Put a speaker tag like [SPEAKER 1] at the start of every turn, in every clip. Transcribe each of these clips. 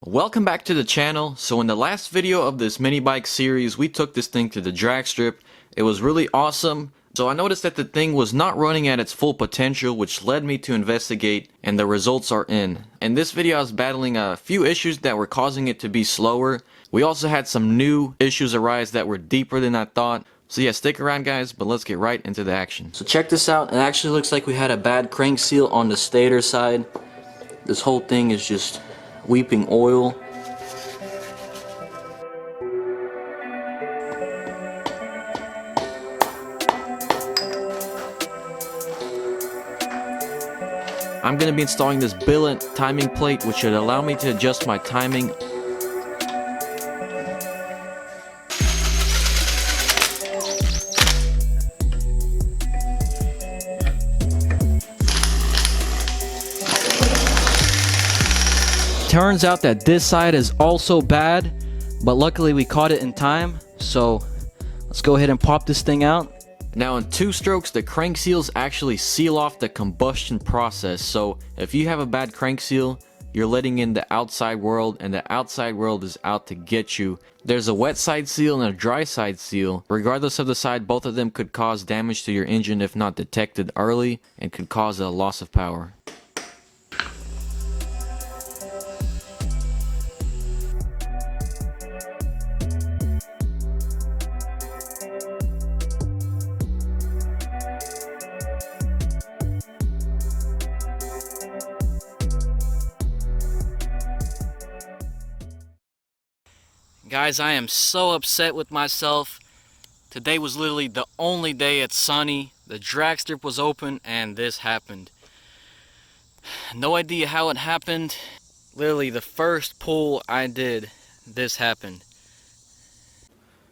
[SPEAKER 1] Welcome back to the channel. So in the last video of this mini bike series, we took this thing to the drag strip. It was really awesome. So I noticed that the thing was not running at its full potential, which led me to investigate, and the results are in. In this video I was battling a few issues that were causing it to be slower. We also had some new issues arise that were deeper than I thought. So yeah, stick around guys, but let's get right into the action. So check this out. It actually looks like we had a bad crank seal on the stator side. This whole thing is just weeping oil. I'm going to be installing this billet timing plate, which should allow me to adjust my timing. Turns out that this side is also bad, but luckily we caught it in time, so let's go ahead and pop this thing out. Now in 2 strokes, the crank seals actually seal off the combustion process, so if you have a bad crank seal, you're letting in the outside world, and the outside world is out to get you. There's a wet side seal and a dry side seal. Regardless of the side, both of them could cause damage to your engine if not detected early, and could cause a loss of power. Guys, I am so upset with myself. Today was literally the only day it's sunny. The drag strip was open and this happened. No idea how it happened. Literally the first pull I did, this happened.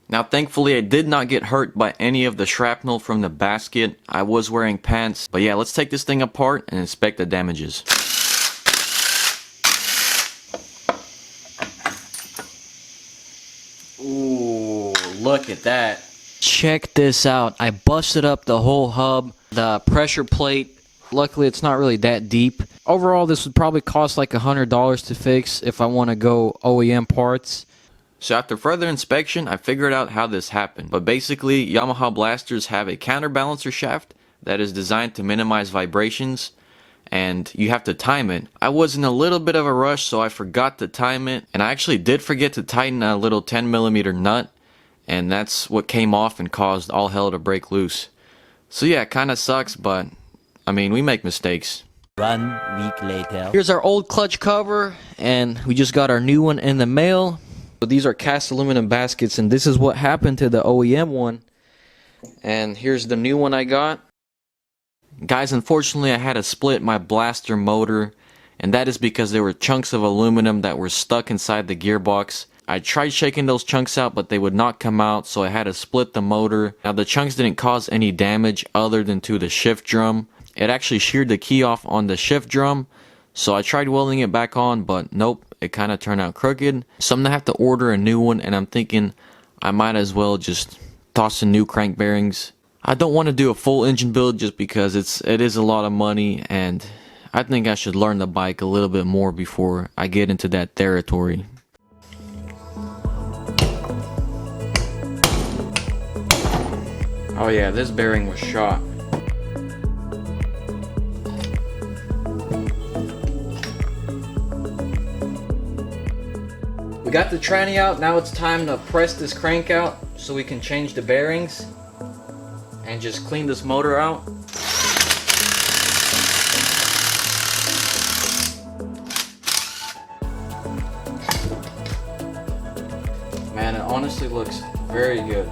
[SPEAKER 1] Now thankfully I did not get hurt by any of the shrapnel from the basket. I was wearing pants. But yeah, let's take this thing apart and inspect the damages. Ooh, look at that. Check this out. I busted up the whole hub, the pressure plate. Luckily, it's not really that deep. Overall, this would probably cost like $100 to fix if I want to go OEM parts. So after further inspection, I figured out how this happened. But basically, Yamaha blasters have a counterbalancer shaft that is designed to minimize vibrations, and you have to time it. I was in a little bit of a rush, so I forgot to time it, and I actually did forget to tighten a little 10mm nut, and that's what came off and caused all hell to break loose. So yeah, it kinda sucks, but I mean, we make mistakes.
[SPEAKER 2] 1 week later.
[SPEAKER 1] Here's our old clutch cover, and we just got our new one in the mail. So these are cast aluminum baskets, and this is what happened to the OEM one. And here's the new one I got. Guys, unfortunately I had to split my blaster motor, and that is because there were chunks of aluminum that were stuck inside the gearbox. I tried shaking those chunks out, but they would not come out, so I had to split the motor. Now the chunks didn't cause any damage other than to the shift drum. It actually sheared the key off on the shift drum, so I tried welding it back on, but nope, it kind of turned out crooked. So I'm gonna have to order a new one, and I'm thinking I might as well just toss in new crank bearings. I don't want to do a full engine build just because it is a lot of money, and I think I should learn the bike a little bit more before I get into that territory. Oh yeah, this bearing was shot. We got the tranny out, now it's time to press this crank out so we can change the bearings and just clean this motor out. Man, it honestly looks very good.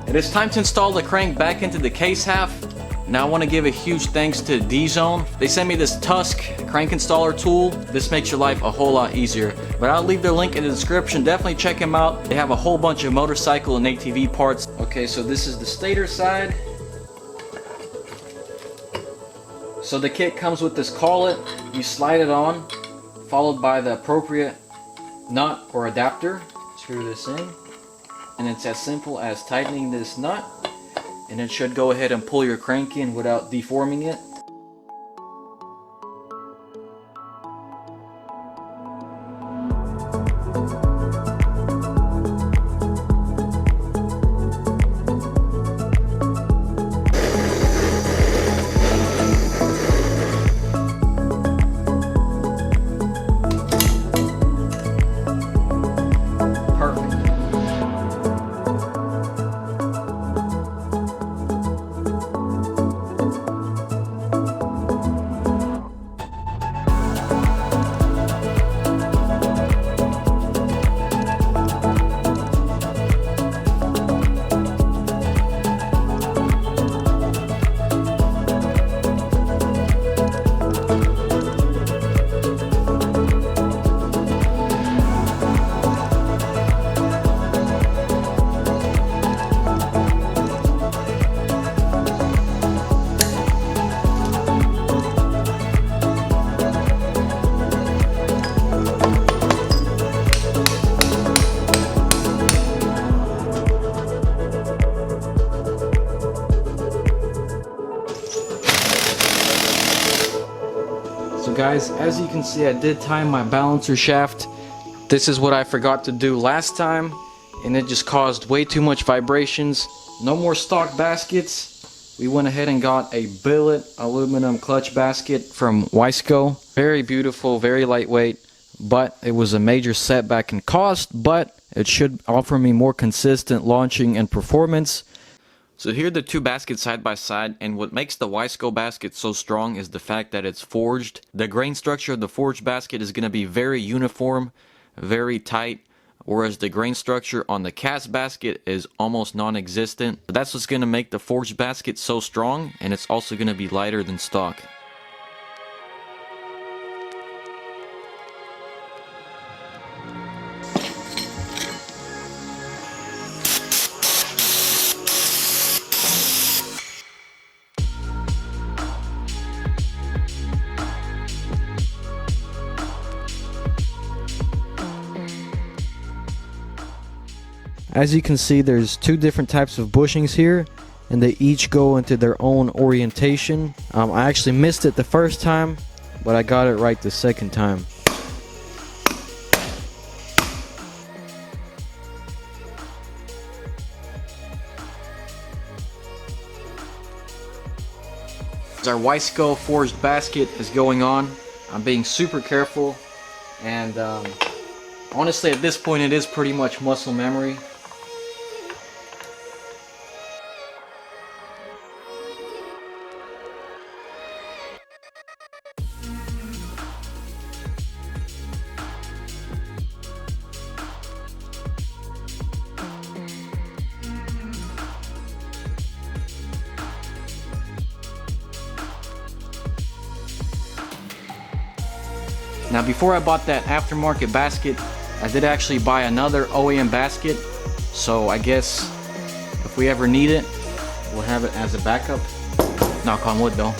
[SPEAKER 1] It is time to install the crank back into the case half. Now I want to give a huge thanks to TheDzone. They sent me this Tusk crank installer tool. This makes your life a whole lot easier. But I'll leave their link in the description. Definitely check them out. They have a whole bunch of motorcycle and ATV parts. Okay, so this is the stator side. So the kit comes with this collet. You slide it on, followed by the appropriate nut or adapter. Screw this in, and it's as simple as tightening this nut, and it should go ahead and pull your crank in without deforming it. So guys, as you can see, I did time my balancer shaft. This is what I forgot to do last time, and it just caused way too much vibrations. No more stock baskets. We went ahead and got a billet aluminum clutch basket from Wiseco. Very beautiful, very lightweight, but it was a major setback in cost, but it should offer me more consistent launching and performance. So here are the two baskets side by side, and what makes the Wiseco basket so strong is the fact that it's forged. The grain structure of the forged basket is going to be very uniform, very tight, whereas the grain structure on the cast basket is almost non-existent. That's what's going to make the forged basket so strong, and it's also going to be lighter than stock. As you can see, there's two different types of bushings here, and they each go into their own orientation. I actually missed it the first time, but I got it right the second time. As our Wiseco forged basket is going on, I'm being super careful, and honestly at this point it is pretty much muscle memory. Now before I bought that aftermarket basket, I did actually buy another OEM basket, so I guess if we ever need it, we'll have it as a backup. Knock on wood though.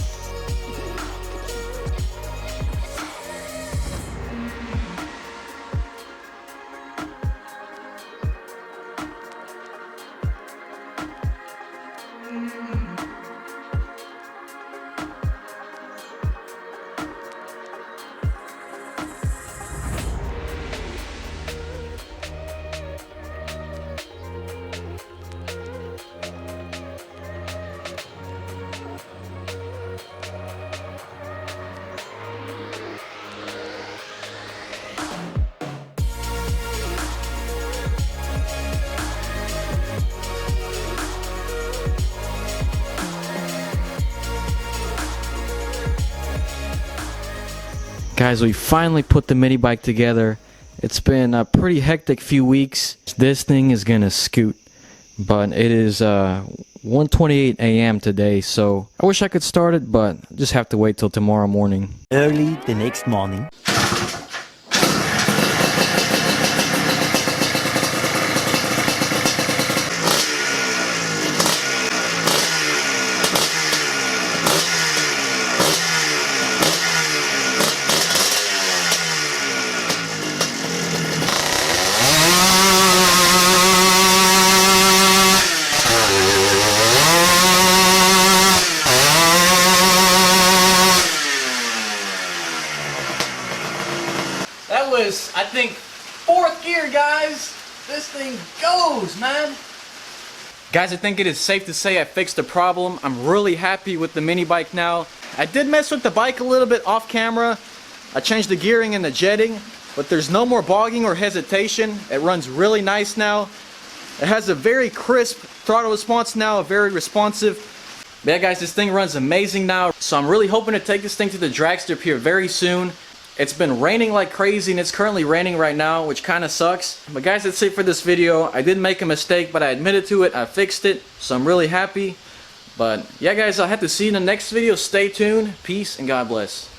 [SPEAKER 1] Guys, we finally put the mini bike together. It's been a pretty hectic few weeks. This thing is gonna scoot, but it is 1:28 a.m. today, so I wish I could start it, but just have to wait till tomorrow morning.
[SPEAKER 2] Early the next morning.
[SPEAKER 1] that was, I think, 4th gear, guys. This thing goes, man. Guys, I think it is safe to say I fixed the problem. I'm really happy with the mini bike now. I did mess with the bike a little bit off camera. I changed the gearing and the jetting, but there's no more bogging or hesitation. It runs really nice now. It has a very crisp throttle response now, very responsive. But yeah, guys, this thing runs amazing now. So I'm really hoping to take this thing to the drag strip here very soon. It's been raining like crazy, and it's currently raining right now, which kind of sucks. But guys, that's it for this video. I did make a mistake, but I admitted to it. I fixed it, so I'm really happy. But yeah, guys, I'll have to see you in the next video. Stay tuned. Peace and God bless.